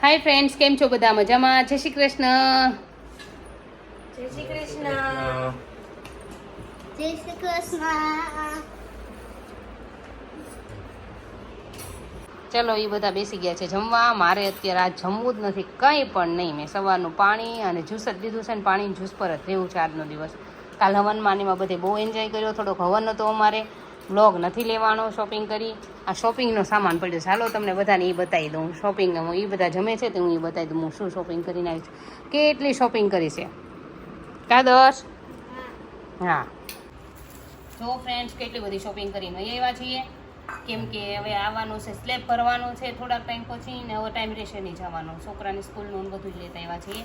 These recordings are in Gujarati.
હાય ફ્રેન્ડ્સ, કેમ છો બધા? મજામાં? જય શ્રી કૃષ્ણ. જય શ્રી કૃષ્ણ. જય શ્રી કૃષ્ણ. ચલો, એ બધા બેસી ગયા છે જમવા. મારે અત્યારે આ જમવું જ નથી, કંઈ પણ નહીં. મેં સવારનું પાણી અને જ્યુસ જ લીધું છે ને પાણી જ્યુસ પર જ રહેવું છે આજનો દિવસ. કાલ હવનમાં એમાં બધે બહુ એન્જોય કર્યો. થોડોક હવન હતો અમારે, બ્લોગ નથી લેવાનો. શોપિંગ કરી, આ શોપિંગનો સામાન પડ્યો છે. હાલો તમને બધાને એ બતાવી દઉં. શોપિંગ એ બધા જમે છે તો હું એ બતાવી દઉં હું શું શોપિંગ કરીને આવી છું. કેટલી શોપિંગ કરી છે કાદર્શ? હા જો ફ્રેન્ડ્સ, કેટલી બધી શોપિંગ કરીને આવ્યા છીએ. કેમ કે હવે આવવાનું છે, સ્લેબ ભરવાનું છે થોડાક ટાઈમ પછી, ને હવે ટાઈમ રહેશે નહીં જવાનું. છોકરાની સ્કૂલનું બધું જ લેતા આવ્યા છીએ.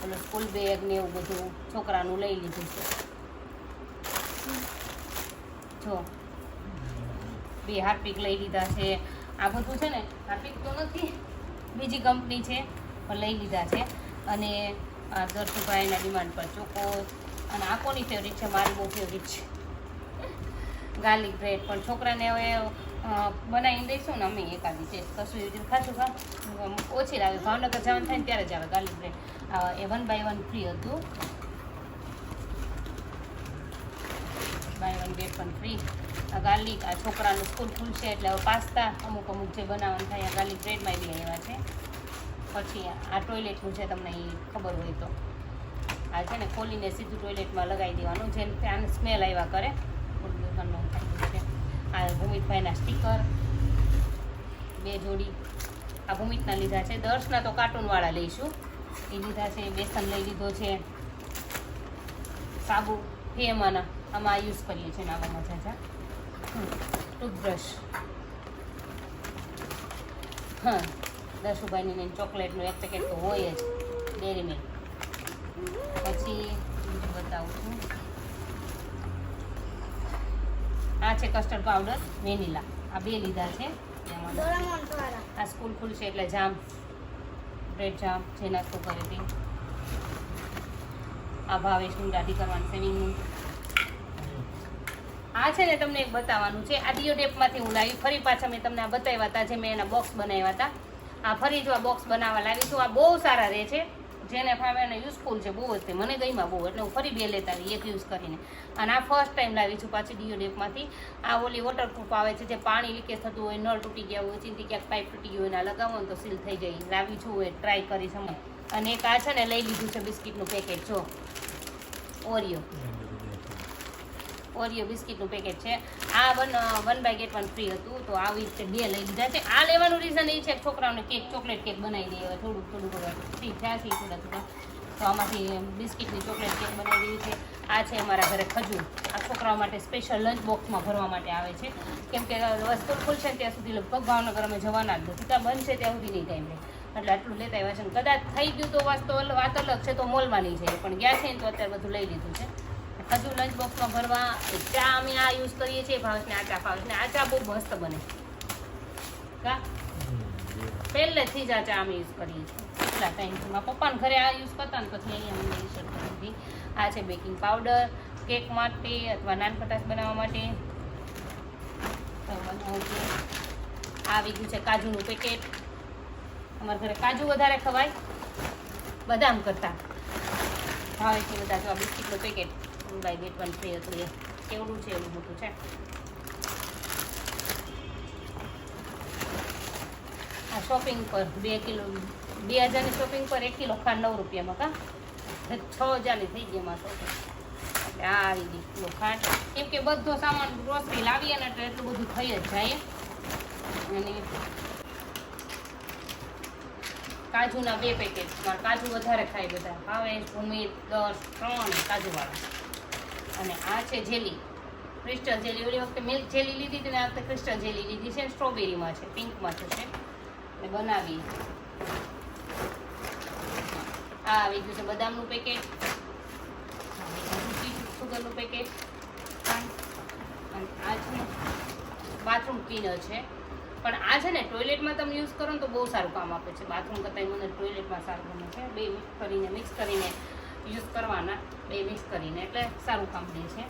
એટલે સ્કૂલ બેગ ને એવું બધું છોકરાનું લઈ લીધું છે. જો બે હાર્પિક લઈ લીધા છે. આ બધું છે ને, હાર્પિક તો નથી, બીજી કંપની છે પણ લઈ લીધા છે. અને આ દર્શુભાઈના ડિમાન્ડ પર ચોકોસ. અને આ કોની ફેવરિટ છે? મારી બહુ ફેવરિટ છે ગાર્લિક બ્રેડ. પણ છોકરાને હવે બનાવીને દઈશું ને અમે એકાદી ટેસ્ટ કરશું. ખાશું ઓછી લાગે. ભાવનગર જવાનું થાય ને ત્યારે જ આવે ગાર્લિક બ્રેડ. એ 1 બાય 1 ફ્રી હતું. બાય 1 ગેટ પણ ફ્રી. આ ગાર્લિક, આ છોકરાનું સ્કૂલ ખુલશે એટલે હવે પાસ્તા અમુક જે બનાવવાનું થાય આ ગાર્લિક બ્રેડમાં બી આવ્યા છે. પછી આ ટોયલેટનું છે, તમને એ ખબર હોય તો. આ છે ને ખોલીને સીધું ટોયલેટમાં લગાવી દેવાનું, જેમ આને સ્મેલ આવ્યા કરે. આ ભૂમિતભાઈના સ્ટીકર 2 જોડી. આ ભૂમિતના લીધા છે. દર્શના તો કાર્ટૂનવાળા લઈશું, એ લીધા છે. બેસન લઈ લીધો છે. સાબુ ફેમાના આમાં યુઝ કરીએ છીએ ને આવામાં ઝાઝા. ટૂથબ્રશ, હા દર્શુભાઈની ચોકલેટનું 1 પેકેટ તો હોય જ, ડેરી મિલ્ક. પછી બતાવું છું, આ છે કસ્ટર્ડ પાવડર વેનીલા. આ 2 લીધા છે. આ સ્કૂલ ખુલશે એટલે જામ, બ્રેડ જામ જે નાસ્તો કરે તે. આ ભાવેશનું દાઢી કરવાનું સેવિંગનું. આ છે ને તમને એક બતાવવાનું છે. આ ડીઓ ટેપમાંથી હું લાવી. ફરી પાછા મેં તમને આ બતાવ્યા હતા, જે મેં એના બોક્સ બનાવ્યા હતા. આ ફરી જો આ બોક્સ બનાવવા લાવી છું. આ બહુ સારા રહે છે, જેને ફાવે એને યુઝફુલ છે બહુ જ. તે મને ગઈમાં બહુ, એટલે હું ફરી 2 લેતા આવી, 1 યુઝ કરીને. અને આ ફર્સ્ટ ટાઈમ લાવી છું પાછી ડીઓ ટેપમાંથી. આ ઓલી વોટરપ્રૂફ આવે છે, જે પાણી લીકેજ થતું હોય, નળ તૂટી ગયા હોય, ચિંતી ક્યાંક પાઇપ તૂટી ગયો હોય, ના લગાવો ને તો સીલ થઈ જાય. લાવી છું, એ ટ્રાય કરી સમય. અને એક આ છે ને લઈ લીધું છે બિસ્કિટનું પેકેટ. જો ઓરિયો બિસ્કિટનું પેકેટ છે. આ 1 બાય ગેટ 1 ફ્રી હતું, તો આવી રીતે 2 લઈ લીધા છે. આ લેવાનું રીઝન એ છે કે છોકરાઓને ચોકલેટ કેક બનાવી દઈએ. થોડું ફ્રી થયા છે થોડા. તો આમાંથી બિસ્કિટની ચોકલેટ કેક બનાવી દેવી છે. આ છે અમારા ઘરે ખજૂર. આ છોકરાઓ માટે સ્પેશિયલ લંચ બોક્સમાં ભરવા માટે આવે છે. કેમ કે સ્કૂલ ખુલશે ને ત્યાં સુધી લગભગ ભાવનગર અમે જવાના જ નથી. ત્યાં બનશે ત્યાં સુધી નહીં ટાઈમ રહે, એટલે આટલું લેતા આવ્યા છે. કદાચ થઈ ગયું તો વાત અલગ છે, તો મોલમાં નહીં જાય. પણ ગયા છે ને તો અત્યારે બધું લઈ લીધું છે. હજુ લંચ બોક્સમાં ભરવા. ચા અમે આ યુઝ કરીએ છીએ ભાવેશને. આ ચા ભાવેશને આ ચા બહુ મસ્ત બને કા, પહેલેથી જ આ ચા અમે યુઝ કરીએ છીએ. એટલા ટાઈમમાં પપ્પાને ઘરે આ યુઝ કરતા ને પછી અહીંયા અમને યુઝ કરતા નથી. આ છે બેકિંગ પાવડર, કેક માટે અથવા નાન ખટાશ બનાવવા માટે બનાવું છું. આ આવી ગયું છે કાજુનું પેકેટ. અમારા ઘરે કાજુ વધારે ખવાય બદામ કરતા. ભાવે છે બધા. જો આ બિસ્કિટનું પેકેટ 1 બાય ગેટ 1 ફ્રી હતું. એ કેવડું છે એવું મોટું છે. આ શોપિંગ પર 2 કિલો 2000ની શોપિંગ પર 1 કિલો ખાંડ 9 રૂપિયામાં કા 6000ની થઈ ગઈ એમાં શોપિંગ. એટલે આ આવી ગઈ કિલો ખાંડ. કેમ કે બધો સામાન ગ્રોસરી લાવીએ ને એટલે એટલું બધું થઈ જ જાય. અને કાજુના 2 પેકેટ. કાજુ વધારે ખાય બધા. હવે ભૂમિ 10 3 કાજુવાળા. અને આ છે જેલી, ક્રિસ્ટલ જેલી. ઓલી વખતે મિલ્ક જેલી લીધી હતી ને આ વખતે ક્રિસ્ટલ જેલી લીધી છે. સ્ટ્રોબેરીમાં છે, પિંકમાં છે. એ બનાવી. આ આવી ગયું છે બદામનું પેકેટ, સુગરનું પેકેટ. અને આ છે બાથરૂમ ક્લીનર છે. પણ આ છે ને ટોયલેટમાં તમે યુઝ કરો ને તો બહુ સારું કામ આપે છે. બાથરૂમ કરતાં મને ટોયલેટમાં સારું ગમે છે. 2 મિક્સ કરીને યુઝ કરવાના, 2 મિક્સ કરીને, એટલે સારું કામ દે છે.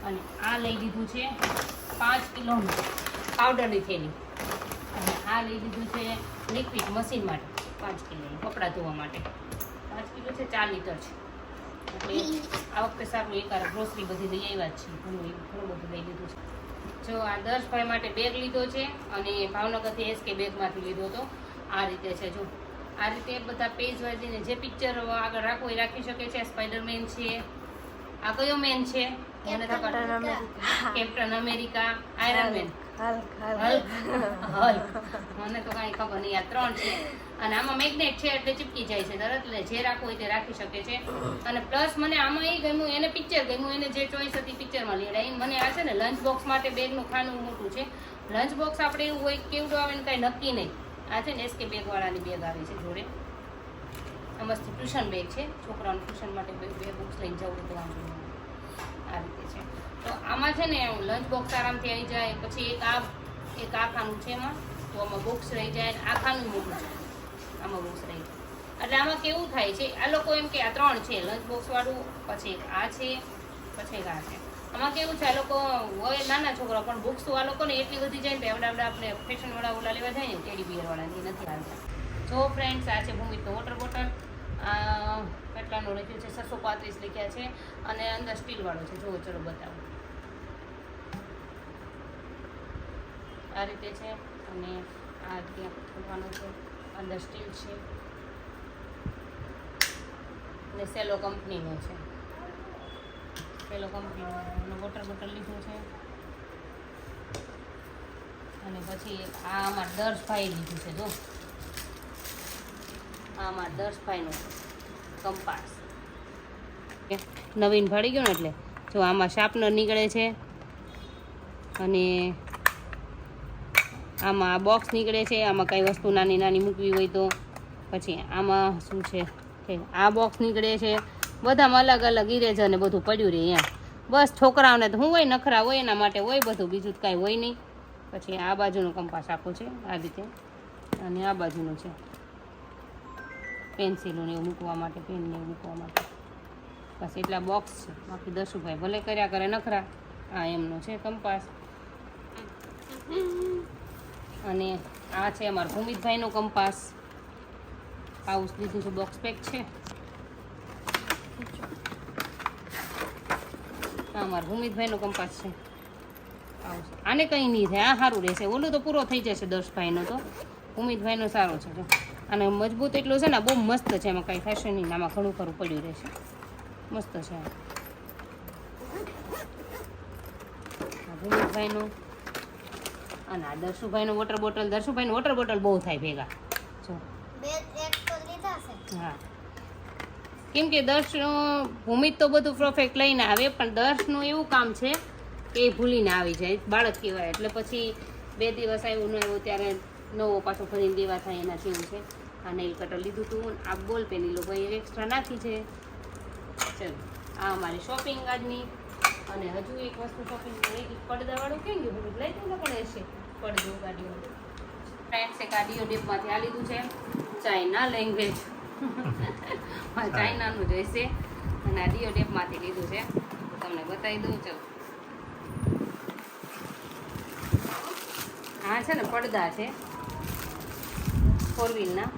અને આ લઈ લીધું છે 5 કિલોનું પાવડરની થેલી. અને આ લઈ લીધું છે લિક્વિડ મશીન માટે. 5 કિલો કપડાં ધોવા માટે 5 કિલો છે 4 લીટર છે. એટલે આ વખતે સારું એક ગ્રોસરી બધી લઈ આવ્યા જ છીએ, ઘણું બધું લઈ લીધું છે. જો આ દર્શભાઈ માટે બેગ લીધો છે અને ભાવનગરથી SK બેગમાંથી લીધો હતો. આ રીતે છે, જો આ રીતે બધા પેજ વાંચીને જે પિક્ચર આગળ રાખવું એ રાખી શકે છે. સ્પાઈડરમેન છે, આ કયો મેન છે મને તો Captain America, Iron Man, Hulk, મને તો કાંઈ ખબર નહીં. આ 3 છે અને આમાં મેગ્નેટ છે એટલે ચીપકી જાય છે તરત, એટલે જે રાખવું હોય તે રાખી શકે છે. અને પ્લસ મને આમાં એ ગમ્યું, એને પિક્ચર ગમ્યું, એને જે ચોઈસ હતી પિક્ચરમાં લેવડાવી. મને આ છે ને લંચ બોક્સ માટે બેગનું ખાનું મોટું છે. લંચ બોક્સ આપણે એવું હોય કેવડું આવે ને કાંઈ નક્કી નહીં. આ છે ને SK બેગવાળાની બેગ આવે છે જોડે. આ મસ્ત ટ્યુશન બેગ છે, છોકરાઓને ટ્યુશન માટે બે બુક્સ લઈને જવું તો વાંધો નહીં. આ રીતે છે. તો આમાં છે ને લંચ બોક્સ આરામથી આવી જાય. પછી એક આ ખાનું છે એમાં, તો આમાં બુક્સ રહી જાય. આ ખાનું મોટું છે, આમાં બુક્સ રહી જાય. એટલે આમાં કેવું થાય છે, આ લોકો એમ કે આ 3 છે લંચ બોક્સ વાળું, પછી એક આ છે, પછી એક આ છે. આમાં કેવું છે, આ લોકો હોય નાના છોકરા પણ બુક્સ તો આ લોકોને એટલી બધી જાય ને આવડા આપણે ફેશનવાળા ઓલા લેવા જાય ને ટેડી બિયરવાળાની નથી હાલતા. જો ફ્રેન્ડ્સ, આ છે ભૂમિતનો વોટર બોટલ. કેટલાનું લખ્યું છે 635 લખ્યા છે અને અંદર સ્ટીલવાળો છે. જુઓ, ચલો બતાવો. આ રીતે છે અને આ ત્યાં ખોલવાનું છે, અંદર સ્ટીલ છે અને સેલો કંપનીનો છે. સેલો કંપનીનો વોટર બોટલ લીધું છે. અને પછી આ આમાં દર્શભાઈ લીધું છે. જો આમાં દર્શભાઈનું કંપાસ નવીન ભાડી ગયો ને, એટલે જો આમાં શાર્પનર નીકળે છે અને આમાં બોક્સ નીકળે છે. આમાં કઈ વસ્તુ નાની નાની મૂકવી હોય તો. પછી આમાં શું છે કે આ બોક્સ નીકળે છે. બધામાં અલગ અલગ ઇરેઝર ને બધું પડ્યું રહે એમ. બસ છોકરાઓને તો શું હોય, નખરા હોય એના માટે હોય, બધું બીજું તો કાંઈ હોય નહીં. પછી આ બાજુનું કંપાસ આખું છે આ રીતે, અને આ બાજુનું છે પેન્સિલોને એવું મૂકવા માટે, પેનને એવું મૂકવા માટે. બસ એટલા બોક્સ છે. બાકી દશુભાઈ ભલે કર્યા કરે નખરા. આ એમનો છે કંપાસ. અને આ છે અમારા ભૂમિતભાઈનો કંપાસ. પાઉચ લીધું છે, બોક્સ પેક છે. આ અમારા ભૂમિતભાઈનો કંપાસ છે. પાઉચ આને કંઈ નહીં થાય, આ સારું રહેશે. ઓલું તો પૂરો થઈ જશે દર્શભાઈનો, તો ભૂમિતભાઈનો સારો છે. જો અને મજબૂત એટલું છે ને, બહુ મસ્ત છે. એમાં કાંઈ થશે નહીં. આમાં ઘણું ખરું પડ્યું રહેશે. મસ્ત છે આ ભૂમિતભાઈનું. અને આ દર્શુભાઈનું વોટર બોટલ. દર્શુભાઈનું વોટર બોટલ બહુ થાય ભેગા. જો હા, કેમ કે દર્શ ભૂમિત તો બધું પરફેક્ટ લઈને આવે, પણ દર્શનું એવું કામ છે કે એ ભૂલીને આવી જાય. બાળક કહેવાય એટલે પછી 2 દિવસ આવ્યું ન આવ્યું ત્યારે નવો પાછો ફરીને દેવા થાય એના જેવું છે. આ નેલ કટર લીધું હતું. આ બોલ પેન એ લોકોએ એક્સ્ટ્રા નાખી છે. ચલો, આ અમારી શોપિંગ આજની. અને હજુ એક વસ્તુ શોપિંગ પડદાવાળું કેમ ગયું બધું લઈ જવું પડે છે. પડદો ગાડીઓ ફ્રેન્ડ્સ એક આ ડીઓ ડીપમાંથી આ લીધું છે. ચાઇના લેંગ્વેજ ચાઇનાનું જોઈશે અને આ ડીઓ ડીપમાંથી લીધું છે. તમને બતાવી દઉં. ચલો, આ છે ને પડદા છે 4 વ્હીલના.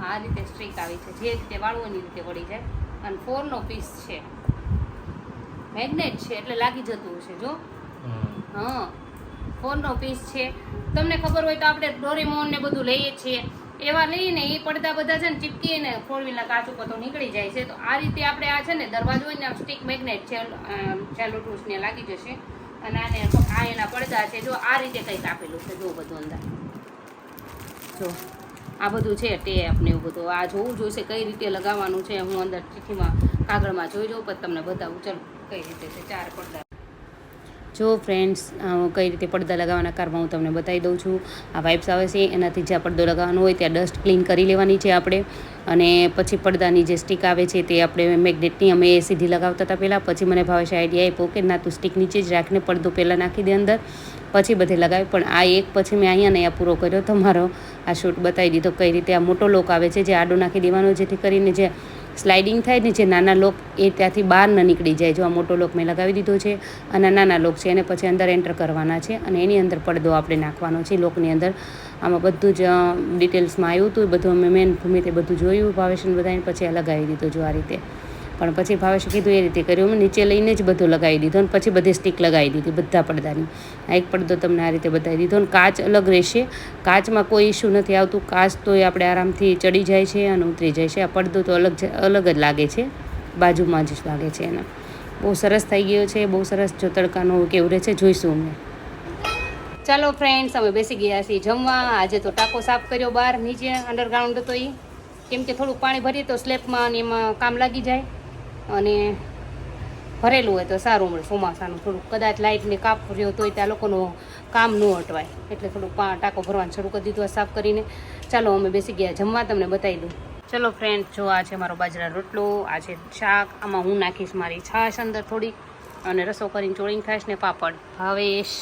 આ રીતે સ્ટ્રીક આવી છે, જે રીતે વાળવું એની રીતે વળી જાય. અને 4નો પીસ છે, મેગ્નેટ છે એટલે લાગી જતું છે. જો હા, 4નો પીસ છે. તમને ખબર હોય તો આપણે ડોરેમોન ને બધું લઈએ છીએ, એવા લઈને એ પડદા બધા છે ને ચીપકીને 4 વ્હીલના કાચ ઉપર તો નીકળી જાય છે. તો આ રીતે આપણે આ છે ને દરવાજો હોય ને સ્ટીક મેગ્નેટ છે, ચાલુ ટૂસને લાગી જશે. અને આને આ એના પડદા છે. જો આ રીતે કંઈક આપેલું છે. જો બધું અંદર જો આ બધું છે ટેપ ને એવું બધું. આ જોવું જોઈશે કઈ રીતે લગાવવાનું છે. હું અંદર ચીઠીમાં કાગળમાં જોઈ જાઉં પછી તમને બતાવું. ચલો, કઈ રીતે છે 4 પડદા. જો ફ્રેન્ડ્સ, કઈ રીતે પડદા લગાવવાના કારમાં હું તમને બતાવી દઉં છું. આ વાઇપ્સ આવે છે, એનાથી જ્યાં પડદો લગાવવાનો હોય ત્યાં ડસ્ટ ક્લીન કરી લેવાની છે આપણે. અને પછી પડદાની જે સ્ટીક આવે છે તે આપણે મેગ્નેટની અમે સીધી લગાવતા હતા પહેલાં. પછી મને ભાવેશ આઈડિયા આપ્યો કે ના, તું સ્ટીક નીચે જ રાખીને પડદો પહેલાં નાખી દે અંદર, પછી બધે લગાવે. પણ આ એક પછી મેં અહીંયા ને અહીંયા પૂરો કર્યો. તમારો આ શૂટ બતાવી દીધો કઈ રીતે આ મોટો લોક આવે છે જે આડો નાખી દેવાનો, જેથી કરીને જે સ્લાઇડિંગ થાય ને જે નાના લોક એ ત્યાંથી બહાર ન નીકળી જાય. જો આ મોટો લોક મેં લગાવી દીધો છે અને નાના લોક છે એને પછી અંદર એન્ટર કરવાના છે અને એની અંદર પડદો આપણે નાખવાનો છે લોકની અંદર. આમાં બધું જ ડિટેલ્સમાં આવ્યું હતું, બધું અમે મેન ભૂમિ બધું જોયું ભાવેશને બધાને, પછી આ લગાવી દીધું જો આ રીતે. પણ પછી ભાવેશે કીધું એ રીતે કર્યું, અમે નીચે લઈને જ બધું લગાવી દીધું અને પછી બધી સ્ટીક લગાવી દીધી બધા પડદાની. આ એક પડદો તમને આ રીતે બતાવી દીધો અને કાચ અલગ રહેશે. કાચમાં કોઈ ઇશ્યુ નથી આવતું, કાચ તો એ આપણે આરામથી ચડી જાય છે અને ઉતરી જાય છે. આ પડદો તો અલગ જ લાગે છે, બાજુમાં જ લાગે છે એના. બહુ સરસ થઈ ગયો છે, બહુ સરસ. જો તડકાનું કેવું રહે છે જોઈશું અમે. ચાલો ફ્રેન્ડ્સ, અમે બેસી ગયા છીએ જમવા. આજે તો ટાંકો સાફ કર્યો બહાર નીચે અંડરગ્રાઉન્ડ હતો એ, કેમ કે થોડુંક પાણી ભરીએ તો સ્લેબમાં અને એમાં કામ લાગી જાય અને ભરેલું હોય તો સારું મળે. ચોમાસાનું થોડુંક કદાચ લાઇટને કાપ રહ્યો તોય ત્યાં લોકોનું કામ ન અટવાય, એટલે થોડુંક ટાંકો ભરવાનું શરૂ કરી દીધું સાફ કરીને. ચાલો અમે બેસી ગયા જમવા, તમને બતાવી દઉં. ચલો ફ્રેન્ડ, જો આ છે મારો બાજરા રોટલો, આ છે શાક, આમાં હું નાખીશ મારી છાશ અંદર થોડીક અને રસો કરીને ચોળીને ખાઈશ ને પાપડ. ભાવેશ,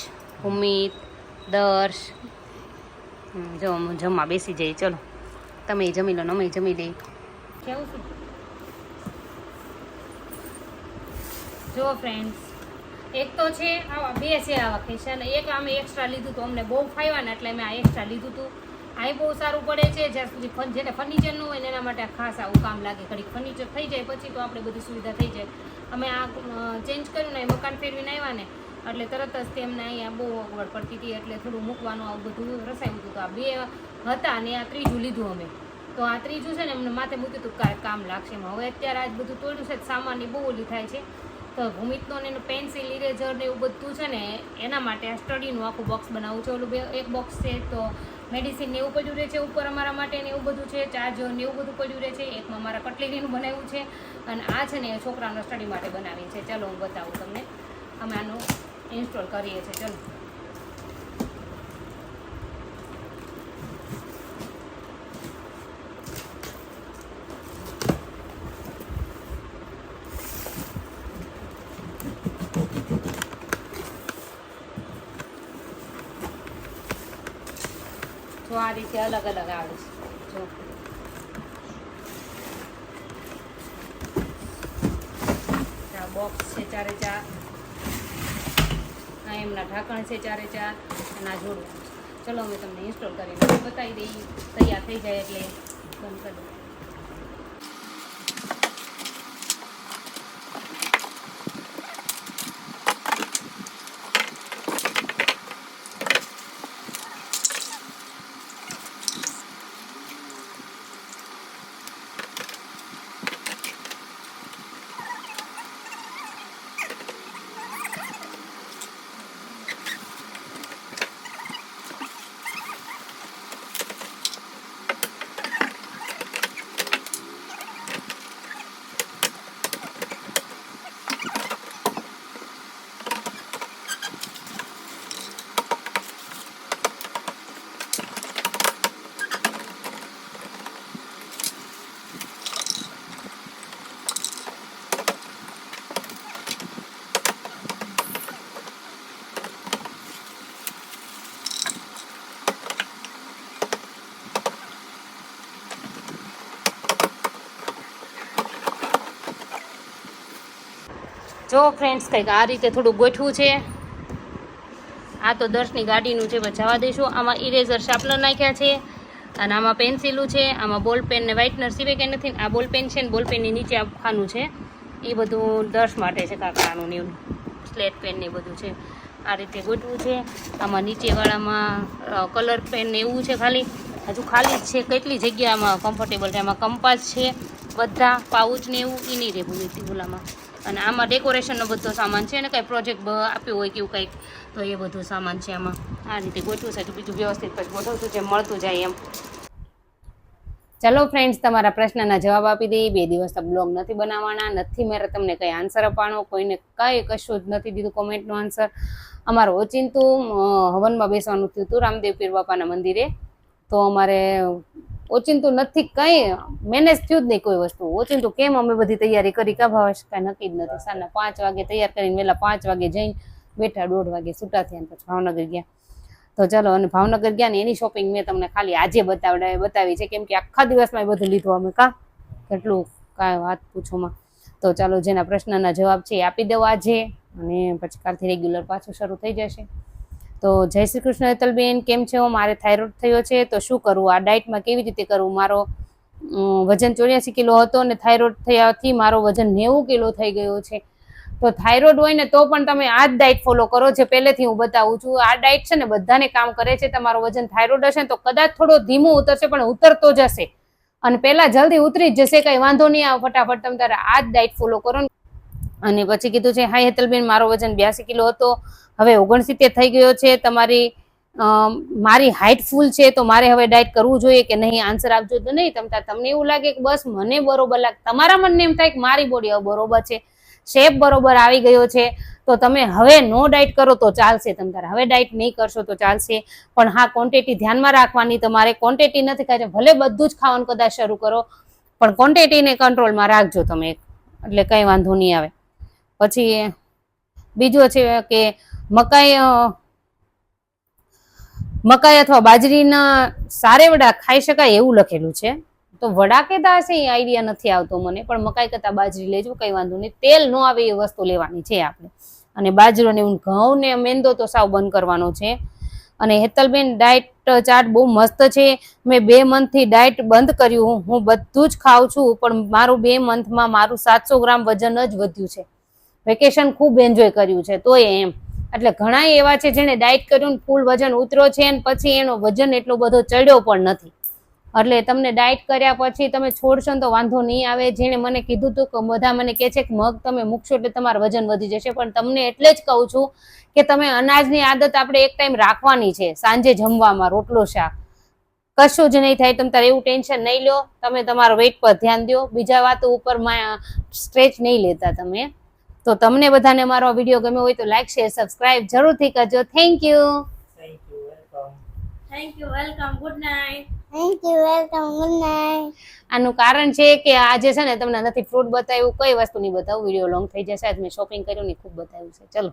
ઉમિત, દર્શ, જો જમવા બેસી જઈએ. ચલો તમે જમી લો ને અમે જમી લઈએ. કેવું છું જો ફ્રેન્ડ્સ, એક તો છે આવા બે છે આવા ખિસ્સા ને એક અમે એક્સ્ટ્રા લીધું હતું, અમને બહુ ફાવ્યા ને એટલે અમે આ એક્સ્ટ્રા લીધું હતું. આ બહુ સારું પડે છે, જ્યાં સુધી જેને ફર્નિચર ન હોય ને એના માટે ખાસ આવું કામ લાગે. ઘડીક ફર્નિચર થઈ જાય પછી તો આપણે બધી સુવિધા થઈ જાય. અમે આ ચેન્જ કર્યું ને મકાન ફેરવીને આવ્યા ને એટલે તરત જ તેમને અહીંયા બહુ અગવડ પડતી હતી, એટલે થોડું મૂકવાનું આવું બધું રસાયું હતું. તો આ બે હતા ને આ ત્રીજું લીધું અમે. તો આ ત્રીજું છે ને એમને માથે મૂક્યું હતું કાંઈ કામ લાગશે એમાં. હવે અત્યારે આજ બધું તોડ્યું છે, સામાનની બહુ ઓલી થાય છે. તો ભૂમિતનો ને એનું પેન્સિલ, ઇરેઝર ને એવું બધું છે ને એના માટે આ સ્ટડીનું આખું બોક્સ બનાવવું છે. ઓલું એક બોક્સ છે તો મેડિસિન ને એવું પડ્યું રહે છે ઉપર અમારા માટે ને એવું બધું છે, ચાર્જર ને એવું બધું પડ્યું રહે છે. એકમાં મારા કટલેરીનું બનાવ્યું છે અને આ છે ને છોકરાનો સ્ટડી માટે બનાવી છે. ચલો હું બતાવું તમને. અમે આનું ઇન્સ્ટોલ કરીએ છીએ. ચલો તો આ રીતે અલગ અલગ આવે છે. જો આ બોક્સ છે 4x4, આ એમના ઢાંકણ છે 4x4 અને આ જોડું. ચલો અમે તમને ઇન્સ્ટોલ કરીને બતાવી દઈએ, તૈયાર થઈ જાય એટલે બંધ કરી દઉં. જો ફ્રેન્ડ્સ કંઈક આ રીતે થોડું ગોઠવું છે. આ તો દર્શની ગાડીનું છે, બસ જવા દઈશું. આમાં ઇરેઝર શાર્પનર નાખ્યા છે અને આમાં પેન્સિલું છે, આમાં બોલ પેન ને વ્હાઇટનર સિવાય કંઈ નથી. આ બોલ પેન છે ને બોલ પેનની નીચે આપવાનું છે, એ બધું દર્શ માટે છે. કાકાનું ને એવું સ્લેટ પેન ને બધું છે. આ રીતે ગોઠવું છે. આમાં નીચેવાળામાં કલર પેન ને એવું છે, ખાલી હજુ ખાલી જ છે. કેટલી જગ્યામાં કમ્ફર્ટેબલ છે. આમાં કંપાસ છે, બધા પાઉચ ને એવું એ નહીં રહે ભૂલામાં. અને આમાં ડેકોરેશનનો બધો સામાન છે ને કંઈ પ્રોજેક્ટ આપ્યો હોય કે એવું કંઈક તો એ બધું સામાન છે આમાં. આ રીતે ગોઠવું છે, બીજું વ્યવસ્થિત પછી ગોઠવતું છે, મળતું જાય એમ. ચાલો ફ્રેન્ડ્સ, તમારા પ્રશ્નના જવાબ આપી દઈએ. 2 દિવસ બ્લોગ નથી બનાવવાના, નથી મેરે તમને કંઈ આન્સર આપવાનો, કોઈને કંઈ કશું જ નથી દીધું કોમેન્ટનો આન્સર. અમારું ઓચિંતું હવનમાં બેસવાનું થયું હતું રામદેવ પીર બાપાના મંદિરે, તો અમારે ઓચિંતું નથી, કંઈ મેનેજ થયું જ નહીં કોઈ વસ્તુ. ઓચિંતું કેમ અમે બધી તૈયારી કરી કા ભાવેશ, કાંઈ નક્કી જ નથી. સાંજના 5 વાગે તૈયાર કરીને વહેલા 5 વાગે જઈને બેઠા, 1:30 વાગે છૂટા થયા, પછી ભાવનગર ગયા. તો ચાલો, અને ભાવનગર ગયા ને એની શોપિંગ મેં તમને ખાલી આજે બતાવી છે, કેમ કે આખા દિવસમાં એ બધું લીધું અમે. કેટલું કાંઈ વાત પૂછોમાં. તો ચાલો જેના પ્રશ્નના જવાબ છે એ આપી દો આજે, અને પછી કાલથી રેગ્યુલર પાછું શરૂ થઈ જશે. તો જય શ્રી કૃષ્ણ હેતલબેન, કેમ છો? મારે થાઇરોઇડ થયો છે તો શું કરવું? આ ડાયટમાં કેવી રીતે કરવું? મારો વજન 84 કિલો હતો અને થાઇરોઇડ થયાથી મારો વજન 90 કિલો થઈ ગયો છે. તો થાઇરોઇડ હોય ને તો પણ તમે આ જ ડાયટ ફોલો કરો, જે પહેલેથી હું બતાવું છું. આ ડાયટ છે ને બધાને કામ કરે છે. તમારું વજન થાઇરોઇડ હશે ને તો કદાચ થોડો ધીમું ઉતરશે, પણ ઉતરતો જશે, અને પહેલા જલ્દી ઉતરી જ જશે. કઈ વાંધો નહીં આવે. ફટાફટ તમે તારે આ જ ડાયટ ફોલો કરો ને. અને પછી કીધું છે, હાય હેતલબેન, મારો વજન 82 કિલો હતો, હવે 69 થઈ ગયો છે. મારી હાઇટ ફૂલ છે, તો મારે હવે ડાયટ કરવું જોઈએ કે નહીં? આન્સર આપજો. તો નહીં, તમને એવું લાગે કે બસ મને બરોબર લાગે, તમારા મનને એમ થાય કે મારી બોડી હવે બરોબર છે, શેપ બરોબર આવી ગયો છે, તો તમે હવે નો ડાયટ કરો તો ચાલશે. તમે તારે હવે ડાયટ નહીં કરશો તો ચાલશે, પણ હા, ક્વોન્ટિટી ધ્યાનમાં રાખવાની. તમારે ક્વોન્ટિટી નથી ખાઈ, ભલે બધું જ ખાવાનું કદાચ શરૂ કરો, પણ ક્વોન્ટિટીને કંટ્રોલમાં રાખજો તમે, એટલે કંઈ વાંધો નહીં આવે. પછી બીજું છે કે મકાઈ અથવા બાજરીના સારે વડા ખાઈ શકાય એવું લખેલું છે. તો વડા કેતા હશે એ આઈડિયા નથી આવતો મને, પણ મકાઈ કરતા બાજરી લેજો, કઈ વાંધો નહીં. તેલ ન આવે એ વસ્તુ લેવાની છે આપણે. અને બાજરો ને ઘઉં ને મેંદો તો સાવ બંધ કરવાનો છે. અને હેતલબેન, ડાયટ ચાર્ટ બહુ મસ્ત છે. મેં 2 મંથથી ડાયટ બંધ કર્યું. હું બધું જ ખાઉં છું, પણ મારું 2 મંથમાં મારું 700 ગ્રામ વજન જ વધ્યું છે. વેકેશન ખૂબ એન્જોય કર્યું છે તોય એમ. એટલે ઘણા એવા છે જેને ડાયટ કર્યું, ફૂલ વજન ઉતર્યો છે, અને પછી એનો વજન એટલો બધો ચડ્યો પણ નથી. એટલે તમને ડાયટ કર્યા પછી તમે છોડશો ને તો વાંધો નહીં આવે. જેણે મને કીધું હતું કે બધા મને કહે છે કે મગ તમે મૂકશો એટલે તમારું વજન વધી જશે, પણ તમને એટલે જ કહું છું કે તમે અનાજની આદત આપણે એક ટાઈમ રાખવાની છે, સાંજે જમવામાં રોટલો શાક, કશું જ નહીં થાય. તમે તારે એવું ટેન્શન નહીં લો, તમે તમારા વેઇટ પર ધ્યાન દો, બીજા વાતો ઉપર સ્ટ્રેચ નહીં લેતા તમે. તો તમને બધાને મારો વિડીયો ગમ્યો હોય તો લાઈક, શેર, સબસ્ક્રાઇબ જરૂરથી કરજો. Thank you. Thank you, welcome, good night. Thank you, welcome, good night. આનું કારણ છે કે આજે છે ને તમને નથી ફ્રૂટ બતાવ્યું, કઈ વસ્તુ નહીં બતાવું, વિડીયો લોંગ થઈ જશે. આજ મેં શોપિંગ કર્યું ને ખૂબ બતાવ્યું છે. ચલો.